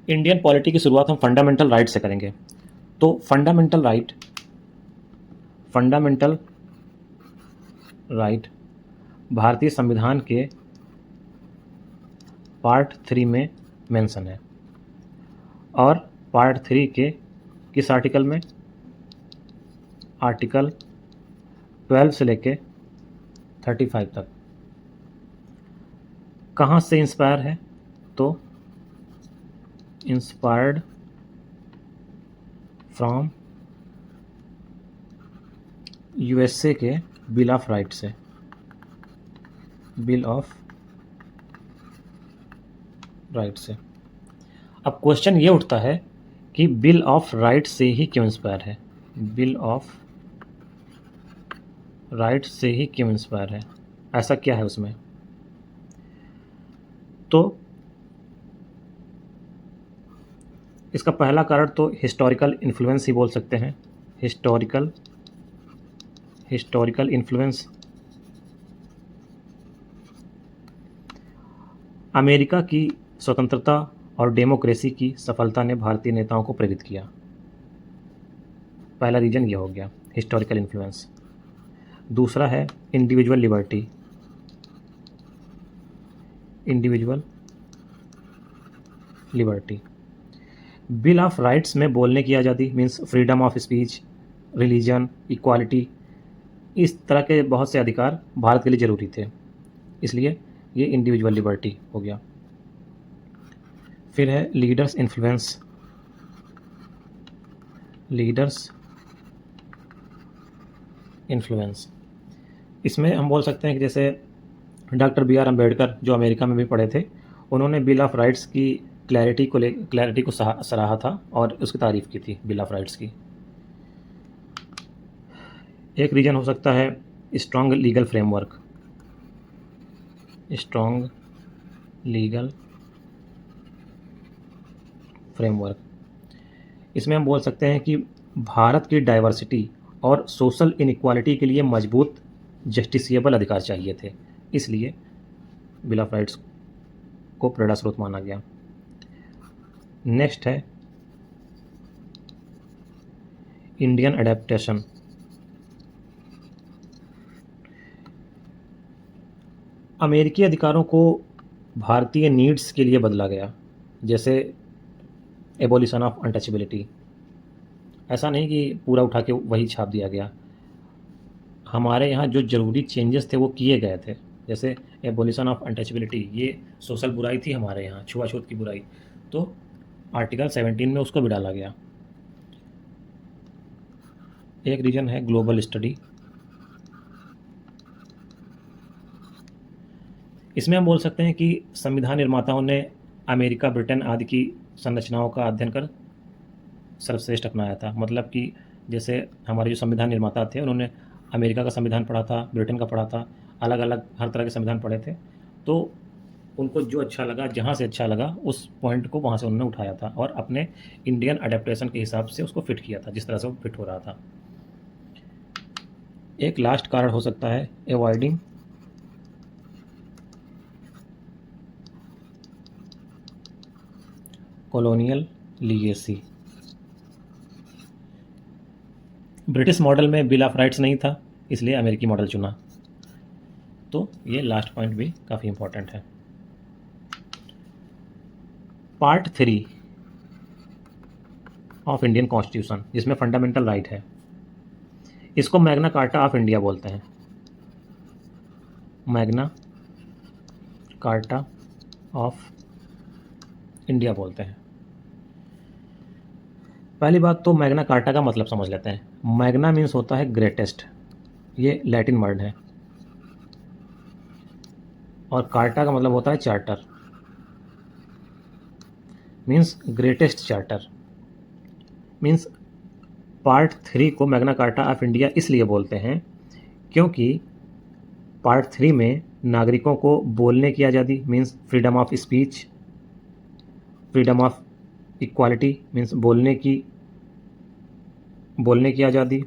Indian polity की शुरुआत हम फंडामेंटल राइट से करेंगे। तो फंडामेंटल राइट भारतीय संविधान के पार्ट 3 में मेंशन है। और पार्ट 3 के किस आर्टिकल में? आर्टिकल 12 से लेके 35 तक। कहाँ से इंस्पायर है? तो इंस्पायर्ड फ्रॉम यूएसए के बिल ऑफ राइट से। बिल ऑफ राइट से। अब क्वेश्चन ये उठता है कि बिल ऑफ राइट से ही क्यों इंस्पायर है? बिल ऑफ राइट से ही क्यों इंस्पायर है? ऐसा क्या है उसमें? तो इसका पहला कारण तो हिस्टोरिकल इन्फ्लुएंस ही बोल सकते हैं। Historical influence. अमेरिका की स्वतंत्रता और डेमोक्रेसी की सफलता ने भारतीय नेताओं को प्रेरित किया। पहला रीजन ये हो गया, हिस्टोरिकल इन्फ्लुएंस। दूसरा है individual liberty. Individual liberty. Bill of rights में बोलने की आज़ादी, means freedom of speech, religion, equality, इस तरह के बहुत से अधिकार भारत के लिए ज़रूरी थे, इसलिए ये इंडिविजुअल लिबर्टी हो गया। फिर है लीडर्स इन्फ्लुएंस। लीडर्स इन्फ्लुएंस, इसमें हम बोल सकते हैं कि जैसे डॉक्टर बी आर अम्बेडकर जो अमेरिका में भी पढ़े थे, उन्होंने बिल ऑफ राइट्स की क्लैरिटी को सराहा था और उसकी तारीफ़ की थी बिल ऑफ राइट्स की। एक रीज़न हो सकता है strong legal framework. Strong legal framework, इसमें हम बोल सकते हैं कि भारत की डाइवर्सिटी और सोशल इनइक्वालिटी के लिए मजबूत जस्टिसिएबल अधिकार चाहिए थे, इसलिए बिल ऑफ राइट्स को प्रेरणा स्रोत माना गया। नेक्स्ट है इंडियन एडेप्टेशन। अमेरिकी अधिकारों को भारतीय नीड्स के लिए बदला गया, जैसे एबोलिशन ऑफ अनटचेबिलिटी। ऐसा नहीं कि पूरा उठा के वही छाप दिया गया, हमारे यहाँ जो ज़रूरी चेंजेस थे वो किए गए थे। जैसे एबोलिशन ऑफ अनटचेबिलिटी, ये सोशल बुराई थी हमारे यहाँ, छुआछूत की बुराई, तो आर्टिकल 17 में उसको भी डाला गया। एक रीजन है ग्लोबल स्टडी। इसमें हम बोल सकते हैं कि संविधान निर्माताओं ने अमेरिका, ब्रिटेन आदि की संरचनाओं का अध्ययन कर सर्वश्रेष्ठ अपनाया था। मतलब कि जैसे हमारे जो संविधान निर्माता थे उन्होंने अमेरिका का संविधान पढ़ा था, ब्रिटेन का पढ़ा था, अलग अलग हर तरह के संविधान पढ़े थे, तो उनको जो अच्छा लगा, जहाँ से अच्छा लगा, उस पॉइंट को वहाँ से उन्होंने उठाया था और अपने इंडियन अडेप्टेशन के हिसाब से उसको फिट किया था, जिस तरह से वो फिट हो रहा था। एक लास्ट कारण हो सकता है avoiding colonial legacy. British model में बिल ऑफ राइट्स नहीं था, इसलिए अमेरिकी मॉडल चुना। तो ये लास्ट पॉइंट भी काफ़ी इंपॉर्टेंट है। पार्ट 3 ऑफ इंडियन कॉन्स्टिट्यूशन, जिसमें फंडामेंटल राइट है, इसको मैग्ना कार्टा ऑफ इंडिया बोलते हैं। मैग्ना कार्टा ऑफ इंडिया बोलते हैं। पहली बात तो मैग्ना कार्टा का मतलब समझ लेते हैं। मैग्ना मीन्स होता है ग्रेटेस्ट, ये लैटिन वर्ड है, और कार्टा का मतलब होता है charter, means greatest charter. Means part 3 को मैग्ना कार्टा ऑफ इंडिया इसलिए बोलते हैं क्योंकि पार्ट 3 में नागरिकों को बोलने की आज़ादी, means freedom of speech, freedom of equality, means बोलने की आज़ादी,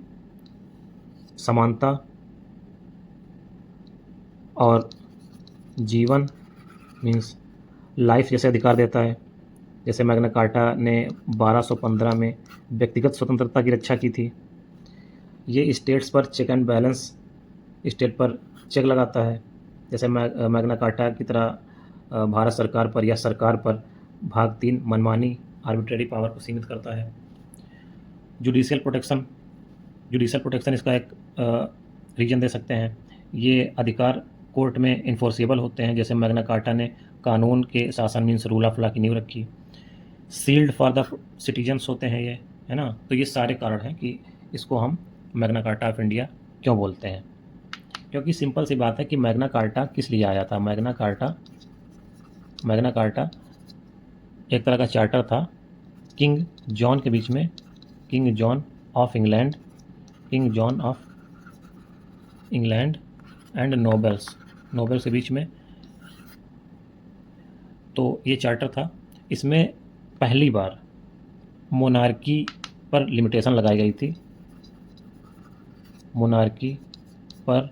समानता और जीवन, मीन्स लाइफ जैसे अधिकार देता है, जैसे मैग्ना कार्टा ने 1215 में व्यक्तिगत स्वतंत्रता की रक्षा की थी। ये स्टेट्स पर चेक एंड बैलेंस, स्टेट पर चेक लगाता है। जैसे मैग्ना कार्टा की तरह भारत सरकार पर या सरकार पर भाग 3 मनमानी आर्बिट्रेरी पावर को सीमित करता है। जुडिशियल प्रोटेक्शन, जुडिशियल प्रोटेक्शन इसका एक रीजन दे सकते हैं। ये अधिकार कोर्ट में इन्फोर्सेबल होते हैं। जैसे मैग्ना कार्टा ने कानून के शासन मीन्स रूल ऑफ लॉ की नींव रखी। सील्ड फॉर द सिटीजन्स होते हैं ये, है ना। तो ये सारे कारण हैं कि इसको हम मैग्ना कार्टा ऑफ इंडिया क्यों बोलते हैं। क्योंकि सिंपल सी बात है कि मैग्ना कार्टा किस लिए आया था। मैग्ना कार्टा एक तरह का चार्टर था किंग जॉन के बीच में, king John of England and nobles के बीच में। तो ये चार्टर था। इसमें पहली बार मोनार्की पर लिमिटेशन लगाई गई थी। मोनार्की पर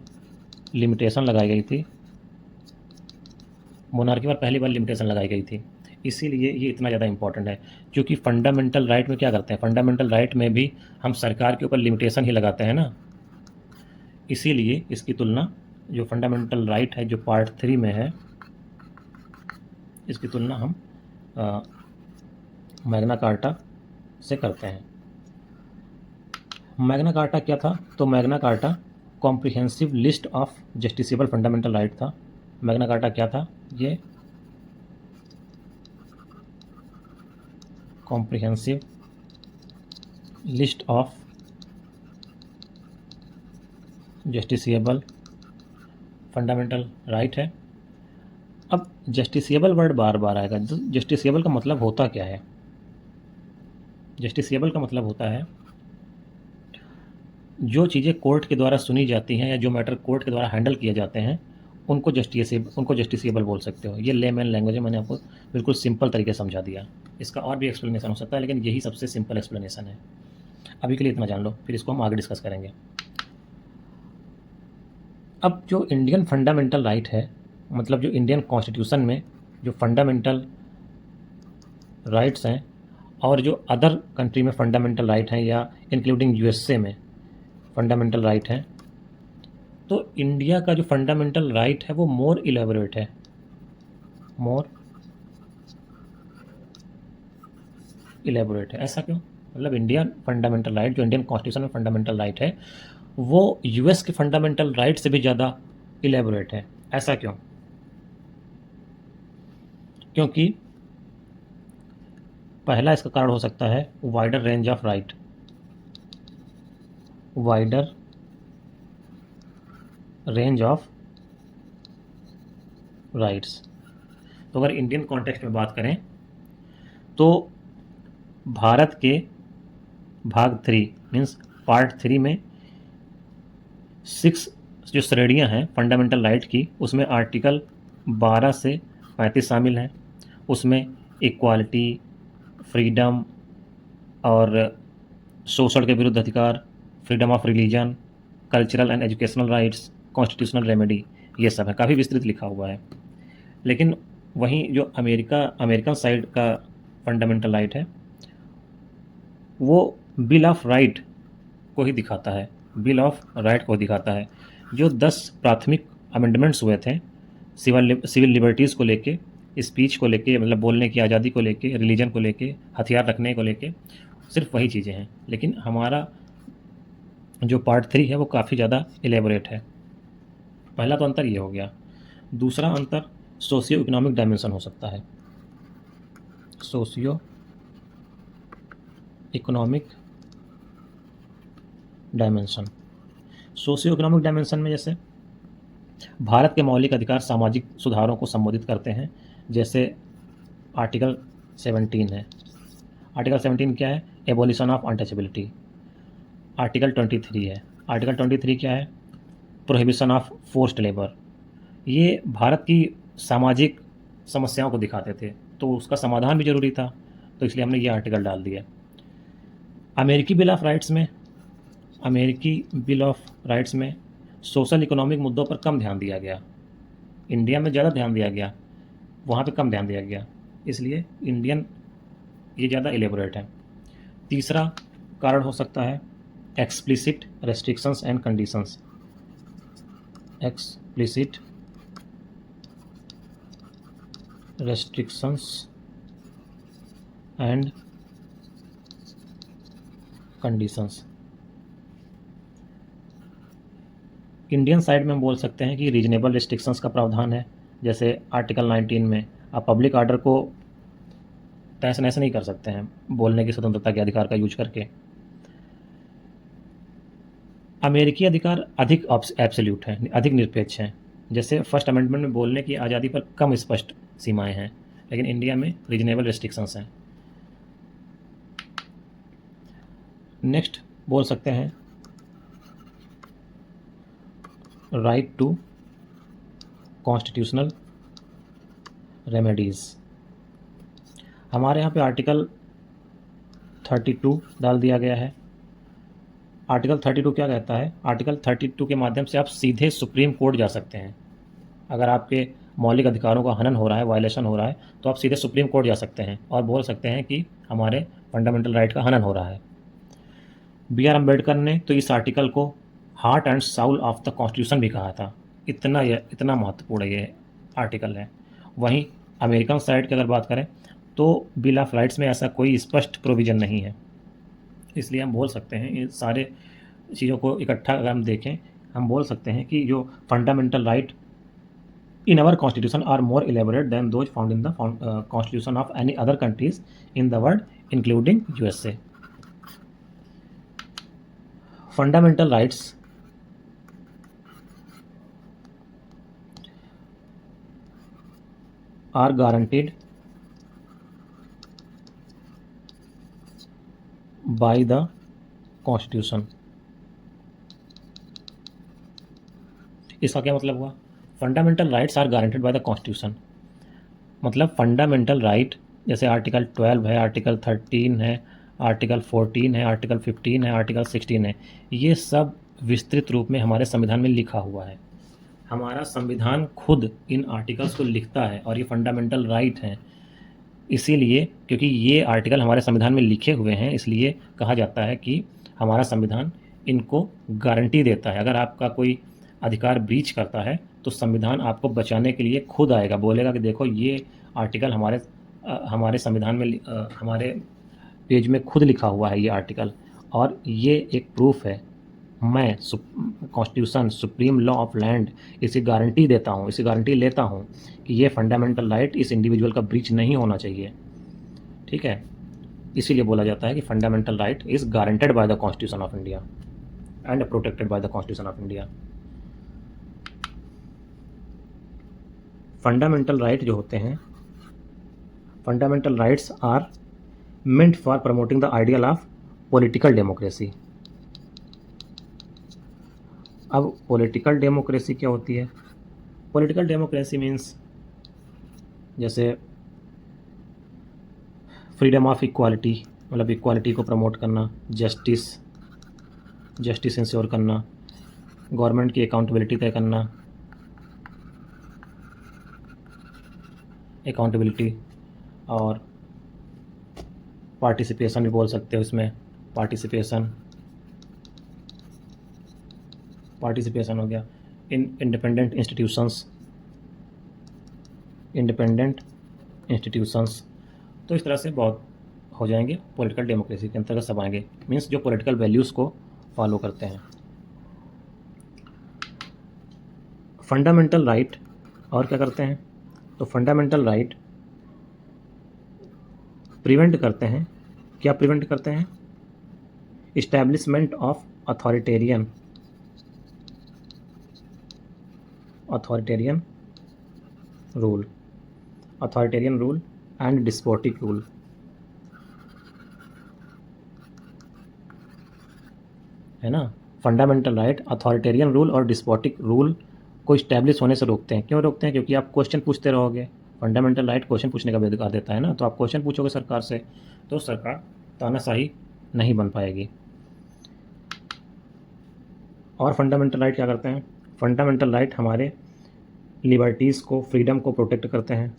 पहली बार लिमिटेशन लगाई गई थी। इसीलिए ये इतना ज़्यादा इम्पोर्टेंट है। क्योंकि फंडामेंटल राइट में क्या करते हैं, फंडामेंटल राइट में भी हम सरकार के ऊपर लिमिटेशन ही लगाते हैं ना। इसीलिए इसकी तुलना जो फंडामेंटल राइट है जो पार्ट 3 में है, इसकी तुलना हम मैग्ना कार्टा से करते हैं। मैग्ना कार्टा क्या था? तो Magna carta comprehensive list of justiciable fundamental right था। मैग्ना कार्टा क्या था? ये comprehensive list of justiciable fundamental right है। अब जस्टिसेबल वर्ड बार बार आएगा। जस्टिसेबल का मतलब होता क्या है? जस्टिसेबल का मतलब होता है जो चीज़ें कोर्ट के द्वारा सुनी जाती हैं या जो मैटर कोर्ट के द्वारा हैंडल किए जाते हैं उनको जस्टिसेबल बोल सकते हो। ये लेमैन लैंग्वेज है, मैंने आपको बिल्कुल सिंपल तरीके से समझा दिया। इसका और भी एक्सप्लेनेशन हो सकता है, लेकिन यही सबसे सिंपल एक्सप्लेनेशन है। अभी के लिए इतना जान लो, फिर इसको हम आगे डिस्कस करेंगे। अब जो इंडियन फंडामेंटल राइट है, मतलब जो इंडियन कॉन्स्टिट्यूशन में जो फंडामेंटल राइट्स हैं और जो अदर कंट्री में फंडामेंटल राइट हैं या इंक्लूडिंग यूएसए में फंडामेंटल राइट हैं, तो इंडिया का जो फंडामेंटल राइट है वो मोर इलेबोरेट है। ऐसा क्यों? मतलब इंडियन फंडामेंटल राइट, जो इंडियन कॉन्स्टिट्यूशन में फंडामेंटल राइट है, वो यूएस के फंडामेंटल राइट से भी ज़्यादा इलेबोरेट है। ऐसा क्यों? क्योंकि पहला इसका कारण हो सकता है wider range of right. Wider range of rights. तो अगर इंडियन कॉन्टेक्स्ट में बात करें तो भारत के भाग 3 मीन्स पार्ट 3 में 6 जो श्रेणियां हैं फंडामेंटल राइट की, उसमें आर्टिकल 12 से 35 शामिल हैं। उसमें इक्वालिटी, फ्रीडम और शोषण के विरुद्ध अधिकार, freedom of religion, cultural and educational rights, constitutional remedy, ये सब है। काफ़ी विस्तृत लिखा हुआ है। लेकिन वहीं जो अमेरिकन साइड का फंडामेंटल राइट है वो बिल ऑफ राइट को ही दिखाता है। जो 10 प्राथमिक अमेंडमेंट्स हुए थे सिविल लिबर्टीज़ को लेके, स्पीच को लेके, मतलब बोलने की आज़ादी को लेके, रिलीजन को लेके, हथियार रखने को लेके, सिर्फ वही चीज़ें हैं। लेकिन हमारा जो पार्ट 3 है वो काफ़ी ज़्यादा एलेबोरेट है। पहला तो अंतर ये हो गया। दूसरा अंतर सोशियो इकोनॉमिक डायमेंशन हो सकता है। सोशियो इकोनॉमिक डायमेंशन में जैसे भारत के मौलिक अधिकार सामाजिक सुधारों को संबोधित करते हैं। जैसे आर्टिकल 17 है। आर्टिकल 17 क्या है? Abolition of untouchability. आर्टिकल 23 है। आर्टिकल 23 क्या है? Prohibition of forced labour. ये भारत की सामाजिक समस्याओं को दिखाते थे, तो उसका समाधान भी ज़रूरी था, तो इसलिए हमने ये आर्टिकल डाल दिया। अमेरिकी बिल ऑफ राइट्स में सोशल इकोनॉमिक मुद्दों पर कम ध्यान दिया गया। इंडिया में ज़्यादा ध्यान दिया गया, वहाँ पे कम ध्यान दिया गया। इसलिए इंडियन ये ज़्यादा एलेबोरेट है। तीसरा कारण हो सकता है explicit restrictions and conditions. Explicit restrictions and conditions. Indian side में हम बोल सकते हैं कि रीजनेबल रिस्ट्रिक्शंस का प्रावधान है, जैसे आर्टिकल 19 में आप पब्लिक ऑर्डर को तहस नहस नहीं कर सकते हैं बोलने की स्वतंत्रता के अधिकार का यूज करके। अमेरिकी अधिकार अधिक एब्सोल्यूट हैं, अधिक निरपेक्ष हैं। जैसे फर्स्ट अमेंडमेंट में बोलने की आज़ादी पर कम स्पष्ट सीमाएं हैं, लेकिन इंडिया में रीजनेबल रिस्ट्रिक्शंस हैं। नेक्स्ट बोल सकते हैं राइट टू कॉन्स्टिट्यूशनल रेमेडीज़। हमारे यहाँ पे आर्टिकल 32 डाल दिया गया है। आर्टिकल 32 क्या कहता है? आर्टिकल 32 के माध्यम से आप सीधे सुप्रीम कोर्ट जा सकते हैं। अगर आपके मौलिक अधिकारों का हनन हो रहा है, वायलेशन हो रहा है, तो आप सीधे सुप्रीम कोर्ट जा सकते हैं और बोल सकते हैं कि हमारे फंडामेंटल राइट का हनन हो रहा है। बी आर अम्बेडकर ने तो इस आर्टिकल को heart and Saul of the constitution भी कहा था। इतना महत्वपूर्ण ये आर्टिकल है। वहीं अमेरिकन साइड की अगर बात करें तो बिल ऑफ राइट्स में ऐसा कोई स्पष्ट प्रोविज़न नहीं है। इसलिए हम बोल सकते हैं, इन सारे चीज़ों को इकट्ठा अगर हम देखें, हम बोल सकते हैं कि जो fundamental right in our constitution are more elaborate than those found in the constitution of any other countries in the world including USA. Fundamental rights are guaranteed by the Constitution। इसका क्या मतलब हुआ? Fundamental rights are guaranteed by the constitution, मतलब fundamental right जैसे article 12 है, article 13 है, article 14 है, article 15 है, आर्टिकल 16 है, ये सब विस्तृत रूप में हमारे संविधान में लिखा हुआ है। हमारा संविधान खुद इन आर्टिकल्स को लिखता है और ये फंडामेंटल राइट हैं। इसीलिए क्योंकि ये आर्टिकल हमारे संविधान में लिखे हुए हैं, इसलिए कहा जाता है कि हमारा संविधान इनको गारंटी देता है। अगर आपका कोई अधिकार ब्रीच करता है तो संविधान आपको बचाने के लिए खुद आएगा, बोलेगा कि देखो ये आर्टिकल हमारे संविधान में हमारे पेज में खुद लिखा हुआ है ये आर्टिकल, और ये एक प्रूफ है। मैं constitution, supreme law of land, इसे गारंटी देता हूँ, इसे गारंटी लेता हूँ कि ये फंडामेंटल राइट इस इंडिविजुअल का ब्रीच नहीं होना चाहिए। ठीक है, इसीलिए बोला जाता है कि fundamental right is guaranteed by the constitution of India and protected by the constitution of India. Fundamental right जो होते हैं, fundamental rights are meant for promoting the ideal of political democracy. अब पॉलिटिकल डेमोक्रेसी क्या होती है? Political democracy means जैसे freedom of equality, मतलब equality को प्रमोट करना, जस्टिस इंश्योर करना, गवर्नमेंट की अकाउंटेबिलिटी तय करना, और पार्टिसिपेशन भी बोल सकते हो इसमें। पार्टिसिपेशन हो गया। इंडिपेंडेंट इंस्टीट्यूशंस, तो इस तरह से बहुत हो जाएंगे, पॉलिटिकल डेमोक्रेसी के अंतर्गत सब आएंगे। मीन्स जो पॉलिटिकल वैल्यूज़ को फॉलो करते हैं। फंडामेंटल राइट और क्या करते हैं? तो फंडामेंटल राइट प्रिवेंट करते हैं, क्या प्रिवेंट करते हैं? Establishment of authoritarian rule and despotic rule. है ना, फंडामेंटल राइट अथॉरिटेरियन रूल और डिस्पोटिक रूल को इस्टेब्लिश होने से रोकते हैं। क्यों रोकते हैं? क्योंकि आप क्वेश्चन पूछते रहोगे। फंडामेंटल राइट क्वेश्चन पूछने का भी अधिकार देता है ना, तो आप क्वेश्चन पूछोगे सरकार से तो सरकार तानाशाही नहीं बन पाएगी। और फंडामेंटल राइट क्या करते हैं? फंडामेंटल राइट हमारे लिबर्टीज़ को, फ्रीडम को प्रोटेक्ट करते हैं।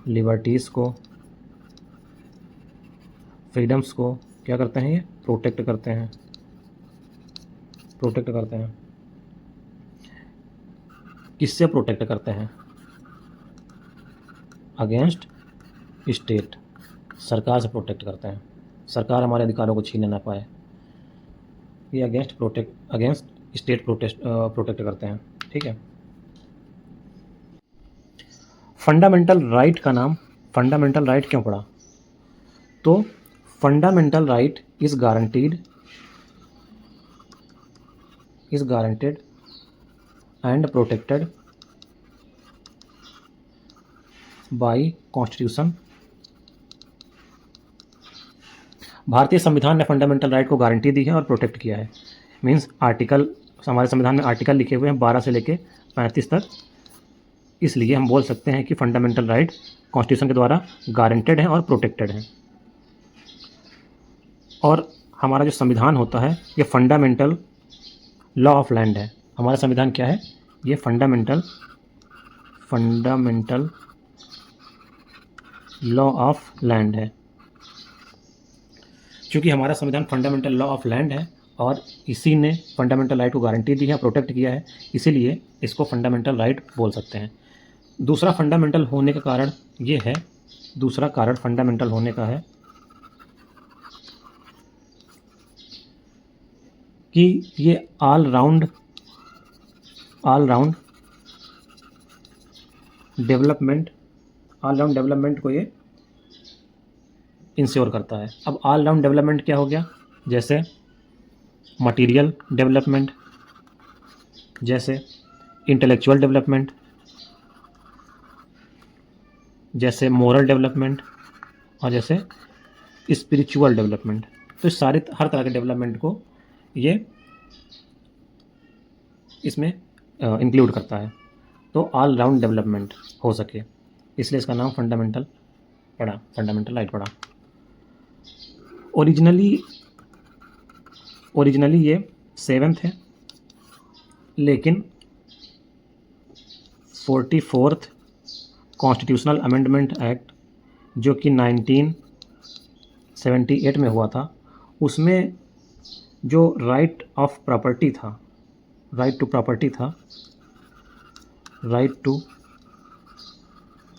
लिबर्टीज़ को फ्रीडम्स को क्या करते हैं, ये प्रोटेक्ट करते हैं, प्रोटेक्ट करते हैं। किससे प्रोटेक्ट करते हैं? अगेंस्ट स्टेट, सरकार से प्रोटेक्ट करते हैं, सरकार हमारे अधिकारों को छीनने ना पाए। ये अगेंस्ट स्टेट प्रोटेक्ट करते हैं, ठीक है। फंडामेंटल राइट का नाम फंडामेंटल राइट क्यों पड़ा? तो fundamental right is guaranteed and protected bye constitution. भारतीय संविधान ने फंडामेंटल राइट को गारंटी दी है और प्रोटेक्ट किया है। मीन्स आर्टिकल, हमारे संविधान में आर्टिकल लिखे हुए हैं 12 से लेके 35 तक, इसलिए हम बोल सकते हैं कि फंडामेंटल राइट कॉन्स्टिट्यूशन के द्वारा गारंटेड है और प्रोटेक्टेड है। और हमारा जो संविधान होता है ये फंडामेंटल लॉ ऑफ लैंड है। हमारा संविधान क्या है? ये फंडामेंटल लॉ ऑफ लैंड है। क्योंकि हमारा संविधान फंडामेंटल लॉ ऑफ लैंड है और इसी ने फंडामेंटल राइट को गारंटी दी है, प्रोटेक्ट किया है, इसीलिए इसको फंडामेंटल राइट बोल सकते हैं। दूसरा फंडामेंटल होने का कारण ये है, दूसरा कारण फंडामेंटल होने का है कि ये ऑल राउंड डेवलपमेंट को ये इंश्योर करता है। अब ऑल राउंड डेवलपमेंट क्या हो गया? जैसे मटेरियल डेवलपमेंट, जैसे इंटेलेक्चुअल डेवलपमेंट, जैसे मोरल डेवलपमेंट और जैसे स्पिरिचुअल डेवलपमेंट। तो इस सारे हर तरह के डेवलपमेंट को ये इसमें इंक्लूड करता है, तो ऑल राउंड डेवलपमेंट हो सके, इसलिए इसका नाम फंडामेंटल राइट पड़ा। ओरिजिनली ये 7th है, लेकिन 44th कॉन्स्टिट्यूशनल अमेंडमेंट एक्ट जो कि 1978 में हुआ था, उसमें जो राइट टू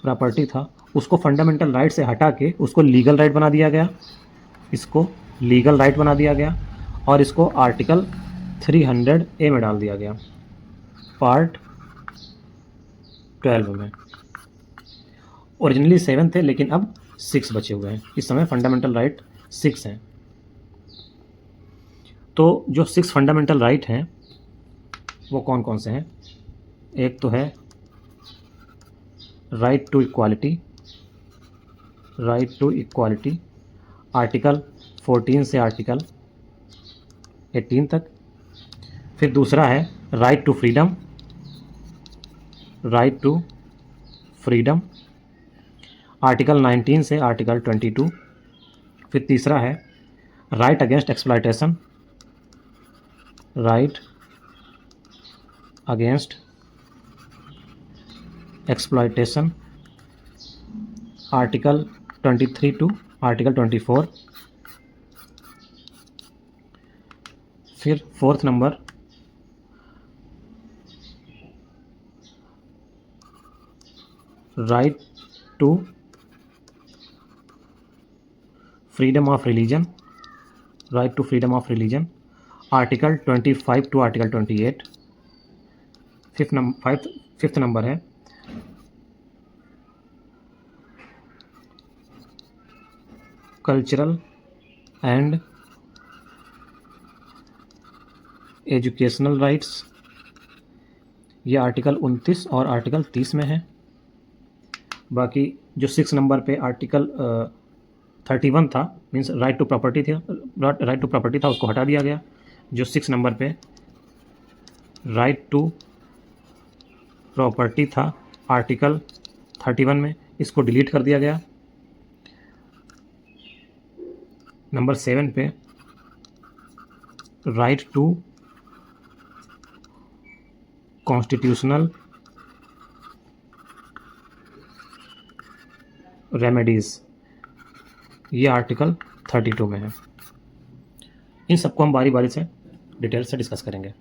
प्रॉपर्टी था उसको फंडामेंटल राइट से हटा के उसको लीगल राइट बना दिया गया, और इसको आर्टिकल 300A में डाल दिया गया, पार्ट 12 में। ओरिजिनली 7 थे, लेकिन अब 6 बचे हुए हैं। इस समय फंडामेंटल राइट 6 हैं। तो जो 6 फंडामेंटल राइट हैं वो कौन कौन से हैं? एक तो है राइट टू इक्वालिटी, आर्टिकल 14 से आर्टिकल 18 तक। फिर दूसरा है राइट टू फ्रीडम, आर्टिकल 19 से आर्टिकल 22। फिर तीसरा है right against exploitation, article 23 to article 24। फिर 4th number right to freedom of religion, article 25 to article 28। 5th number है कल्चरल एंड एजुकेशनल राइट्स, ये आर्टिकल 29 और आर्टिकल 30 में है। बाकी जो 6 नंबर पे आर्टिकल 31 था, मीन्स राइट टू प्रॉपर्टी था, उसको हटा दिया गया। जो 6 नंबर पे राइट टू प्रॉपर्टी था आर्टिकल 31 में, इसको डिलीट कर दिया गया। नंबर 7 पे राइट टू कॉन्स्टिट्यूशनल रेमेडीज़, ये आर्टिकल 32 में है। इन सबको हम बारी-बारी से डिटेल से डिस्कस करेंगे।